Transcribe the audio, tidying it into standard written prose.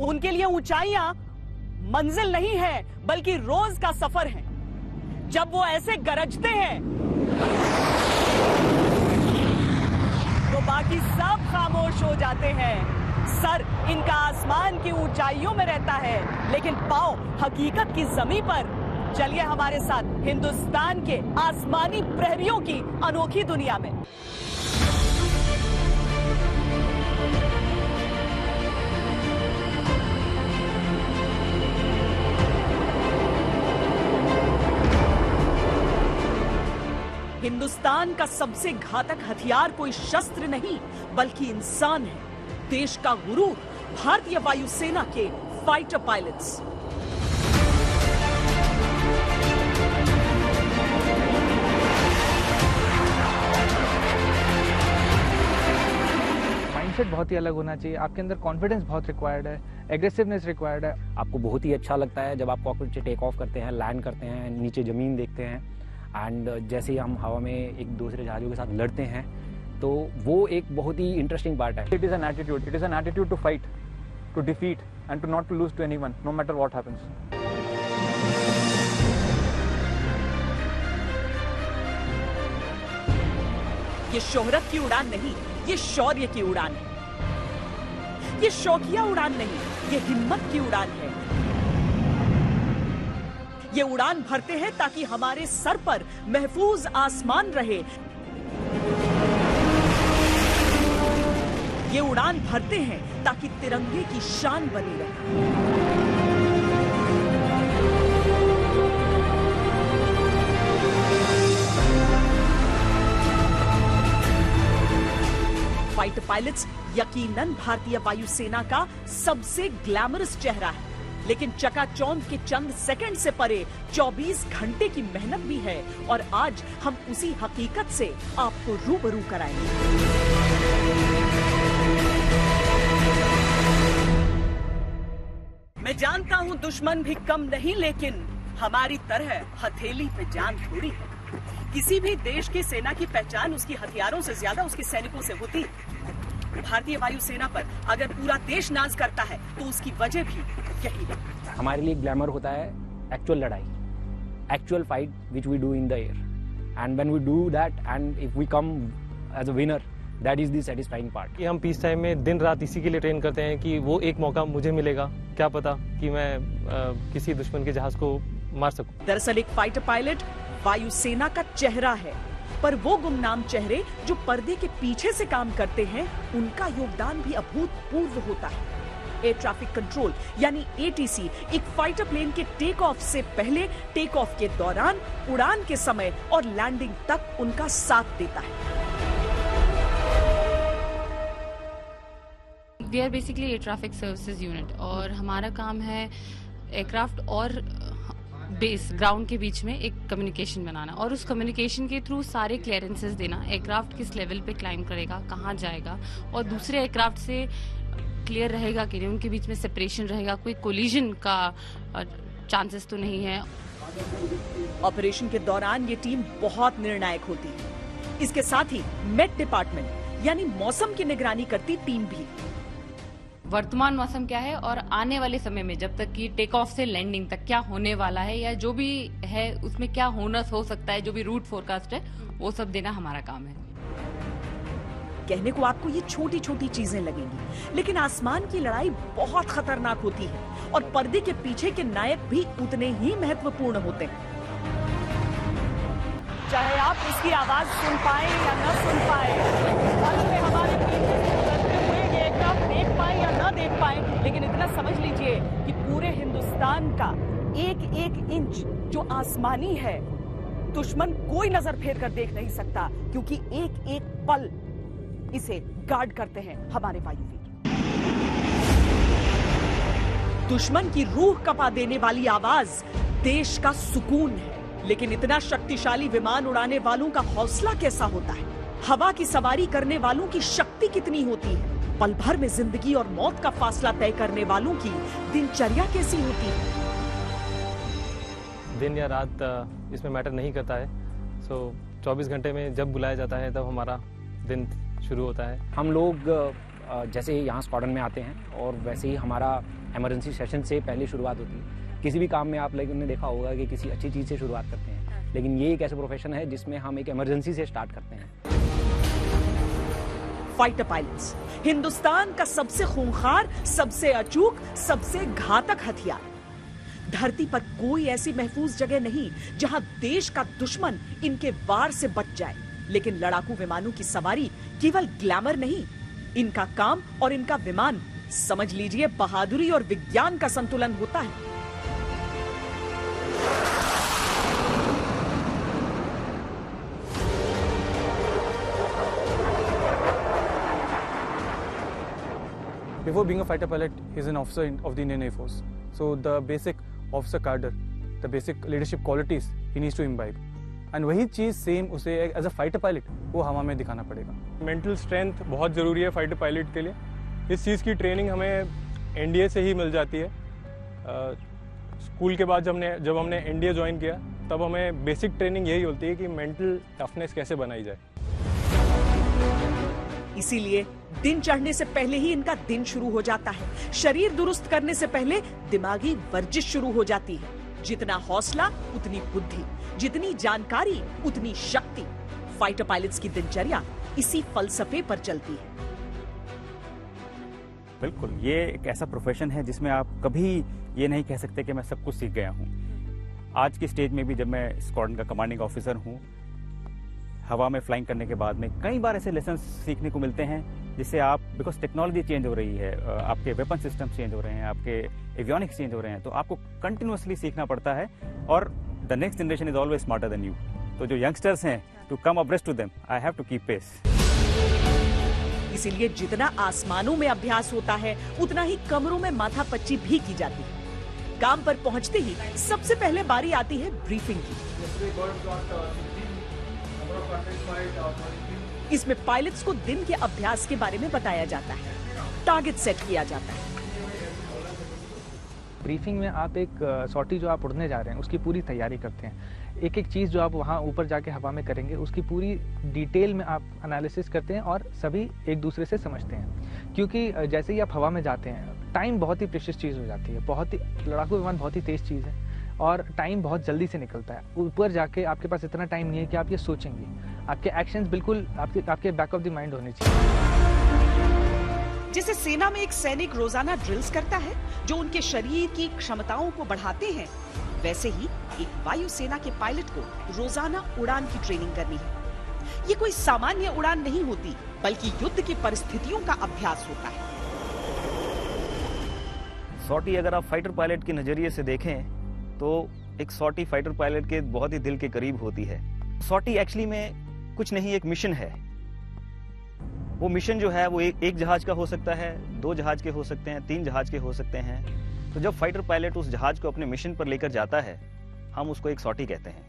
उनके लिए ऊंचाइयां मंजिल नहीं है बल्कि रोज का सफर है। जब वो ऐसे गरजते हैं तो बाकी सब खामोश हो जाते हैं। सर इनका आसमान की ऊंचाइयों में रहता है, लेकिन पांव हकीकत की जमीन पर। चलिए हमारे साथ हिंदुस्तान के आसमानी प्रहरियों की अनोखी दुनिया में। हिंदुस्तान का सबसे घातक हथियार कोई शस्त्र नहीं बल्कि इंसान है। देश का गुरूर भारतीय वायुसेना के फाइटर पायलट्स। माइंडसेट बहुत ही अलग होना चाहिए। आपके अंदर कॉन्फिडेंस बहुत रिक्वायर्ड है, एग्रेसिवनेस रिक्वायर्ड है। आपको बहुत ही अच्छा लगता है जब आप कॉकपिट से टेक ऑफ करते हैं, लैंड करते हैं, नीचे जमीन देखते हैं एंड जैसे ही हम हवा में एक दूसरे जहाज़ों के साथ लड़ते हैं तो वो एक बहुत ही इंटरेस्टिंग पार्ट है। It is an attitude to fight, to defeat and to not to lose to anyone, no matter what happens. ये शोहरत की उड़ान नहीं, ये शौर्य की उड़ान है। ये शौकिया उड़ान नहीं, ये हिम्मत की उड़ान है। ये उड़ान भरते हैं ताकि हमारे सर पर महफूज आसमान रहे। ये उड़ान भरते हैं ताकि तिरंगे की शान बनी रहे। फाइटर पायलट्स यकीनन भारतीय वायुसेना का सबसे ग्लैमरस चेहरा है, लेकिन चकाचौंध के चंद सेकंड से परे 24 घंटे की मेहनत भी है और आज हम उसी हकीकत से आपको रूबरू कराएंगे। मैं जानता हूं दुश्मन भी कम नहीं, लेकिन हमारी तरह हथेली पे जान थोड़ी है। किसी भी देश की सेना की पहचान उसकी हथियारों से ज्यादा उसके सैनिकों से होती है। भारतीय वायुसेना पर अगर पूरा देश नाज करता है तो उसकी वजह भी यही है। हमारे लिए ग्लैमर होता है एक्चुअल लड़ाई, actual fight which we do in the air and when we do that and if we come as a winner, that is the satisfying part. हम पीस टाइम में दिन रात इसी के लिए ट्रेन करते हैं कि वो एक मौका मुझे मिलेगा, क्या पता कि मैं किसी दुश्मन के जहाज को मार सकूं। दरअसल एक फाइटर पायलट वायुसेना का चेहरा है, पर वो गुमनाम चेहरे जो पर्दे के पीछे से काम करते हैं उनका योगदान भी अभूतपूर्व होता है। एयर ट्रैफिक कंट्रोल यानी एटीसी एक फाइटर प्लेन के टेक ऑफ से पहले, टेक ऑफ के दौरान, उड़ान के समय और लैंडिंग तक उनका साथ देता है। We are basically air traffic services unit और हमारा काम है एयरक्राफ्ट और बेस ग्राउंड के बीच में एक कम्युनिकेशन बनाना और उस कम्युनिकेशन के थ्रू सारे क्लियरेंसेस देना। एयरक्राफ्ट किस लेवल पे क्लाइंब करेगा, कहाँ जाएगा और दूसरे एयरक्राफ्ट से क्लियर रहेगा कि नहीं, उनके बीच में सेपरेशन रहेगा, कोई कोलिजन का चांसेस तो नहीं है। ऑपरेशन के दौरान ये टीम बहुत निर्णायक होती है। इसके साथ ही मेट डिपार्टमेंट यानी मौसम की निगरानी करती टीम भी। वर्तमान मौसम क्या है और आने वाले समय में जब तक कि टेक ऑफ से लैंडिंग तक क्या होने वाला है या जो भी है उसमें क्या होना हो सकता है, जो भी रूट फोरकास्ट है वो सब देना हमारा काम है। कहने को आपको ये छोटी छोटी चीजें लगेंगी, लेकिन आसमान की लड़ाई बहुत खतरनाक होती है और पर्दे के पीछे के नायक भी उतने ही महत्वपूर्ण होते हैं। चाहे आप उसकी आवाज सुन पाए या न सुन पाए, हमारे पीछे से गुजरते हुए ये एयरक्राफ्ट देख पाए या न देख पाए, लेकिन इतना समझ लीजिए कि पूरे हिंदुस्तान का एक एक इंच जो आसमानी है दुश्मन कोई नजर फेर कर देख नहीं सकता, क्योंकि एक एक पल इसे गार्ड करते हैं हमारे वायुवीर। दुश्मन की रूह कपा देने वाली आवाज देश का सुकून है, लेकिन इतना शक्तिशाली विमान उड़ाने वालों का हौसला कैसा होता है? हवा की सवारी करने वालों की शक्ति कितनी होती है? पल भर में जिंदगी और मौत का फासला तय करने वालों की दिनचर्या कैसी होती है? दिन या रात इसमें मैटर नहीं करता है। 24 घंटे में जब बुलाया जाता है तब हमारा दिन शुरू होता है। हम लोग जैसे यहाँ स्क्वाड्रन में आते हैं और वैसे ही हमारा इमरजेंसी सेशन से पहले शुरुआत होती है। किसी भी काम में आप लोगों ने देखा होगा कि किसी अच्छी चीज़ से शुरुआत करते हैं, लेकिन ये एक ऐसा प्रोफेशन है जिसमें हम एक इमरजेंसी से स्टार्ट करते हैं। फाइटर पायलट्स, हिंदुस्तान का सबसे खूंखार, सबसे अचूक, सबसे घातक हथियार। धरती पर कोई ऐसी महफूज जगह नहीं जहां देश का दुश्मन इनके वार से बच जाए। लेकिन लड़ाकू विमानों की सवारी केवल ग्लैमर नहीं, इनका काम और इनका विमान, समझ लीजिए, बहादुरी और विज्ञान का संतुलन होता है। Before being a fighter pilot, he's an officer of the Indian Air Force. So the basic officer cadre, the basic leadership qualities he needs to imbibe. And वही चीज़ सेम उसे एज अ फाइटर पायलट वो हवा में दिखाना पड़ेगा। Mental strength बहुत ज़रूरी है फाइटर पायलट के लिए। इस चीज़ की ट्रेनिंग हमें एनडीए से ही मिल जाती है। स्कूल के बाद जब हमने एनडीए ज्वाइन किया तब हमें बेसिक ट्रेनिंग यही होती है कि मेंटल टफनेस कैसे बनाई जाए। इसीलिए दिन चढ़ने से पहले ही इनका दिन शुरू हो जाता है। शरीर दुरुस्त करने से पहले दिमागी वर्जिश शुरू हो जाती है। जितना हौसला उतनी बुद्धि, जितनी जानकारी उतनी शक्ति। फाइटर पायलट्स की दिनचर्या इसी फलसफे पर चलती है। बिल्कुल, ये एक ऐसा प्रोफेशन है जिसमें आप कभी ये नहीं कह सकते कि मैं सब कुछ सीख गया हूँ। आज की स्टेज में भी जब मैं स्क्वाड्रन का कमांडिंग ऑफिसर हूँ, हवा में फ्लाइंग करने के बाद में कई बार ऐसे लेसन सीखने को मिलते हैं जिससे आप, बिकॉज टेक्नोलॉजी चेंज हो रही है, आपके वेपन सिस्टम चेंज हो रहे हैं, आपके एवियोनिक्स चेंज हो रहे हैं, तो आपको कंटिन्यूअसली सीखना पड़ता है। और the next generation is always smarter than you. तो जो यंगस्टर्स हैं, to come abreast to them, I have to keep pace. इसीलिए जितना आसमानों में अभ्यास होता है उतना ही कमरों में माथापच्ची भी की जाती है। काम पर पहुंचते ही सबसे पहले बारी आती है ब्रीफिंग की। इसमें पायलट्स को दिन के अभ्यास के बारे में बताया जाता है, टारगेट सेट किया जाता है। ब्रीफिंग में आप एक सॉर्टी जो आप उड़ने जा रहे हैं उसकी पूरी तैयारी करते हैं। एक एक चीज़ जो आप वहाँ ऊपर जाके हवा में करेंगे उसकी पूरी डिटेल में आप एनालिसिस करते हैं और सभी एक दूसरे से समझते हैं। क्योंकि जैसे ही आप हवा में जाते हैं, टाइम बहुत ही प्रेशियस चीज़ हो जाती है। बहुत ही लड़ाकू विमान बहुत ही तेज़ चीज़ है और टाइम बहुत जल्दी से निकलता है। ऊपर जाके आपके पास इतना टाइम नहीं है कि आप ये सोचेंगे। आपके एक्शंस बिल्कुल आपके बैक ऑफ द माइंड होने चाहिए। जैसे सेना में एक सैनिक रोजाना ड्रिल्स करता है जो उनके शरीर की क्षमताओं को बढ़ाते हैं, वैसे ही एक वायुसेना के पायलट को रोजाना उड़ान की ट्रेनिंग करनी है। ये कोई सामान्य उड़ान नहीं होती, बल्कि युद्ध की परिस्थितियों का अभ्यास होता है। सॉर्टी अगर आप फाइटर पायलट के नजरिए से देखें तो एक सॉर्टी फाइटर पायलट के बहुत ही दिल के करीब होती है। सॉर्टी एक्चुअली में कुछ नहीं, एक मिशन है। वो मिशन जो है वो एक जहाज का हो सकता है, 2 जहाज के हो सकते हैं, 3 जहाज के हो सकते हैं। तो जब फाइटर पायलट उस जहाज को अपने मिशन पर लेकर जाता है, हम उसको एक सॉर्टी कहते हैं।